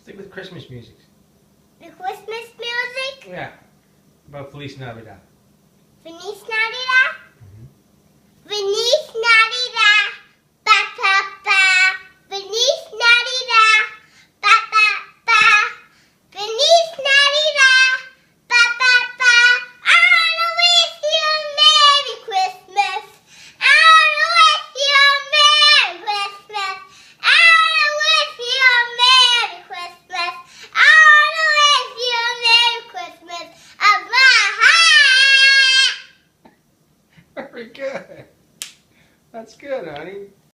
Stick with Christmas music. The Christmas music? Yeah. About Feliz Navidad. Feliz Navidad? Feliz Navidad. Ba ba ba. Feliz Navidad. Ba ba ba. Feliz Navidad. Ba ba ba. I wanna wish you a Merry Christmas. I wanna wish you a Merry Christmas. I wanna wish you a Merry Christmas. I wanna wish you a Merry Christmas. Very good. That's good, honey.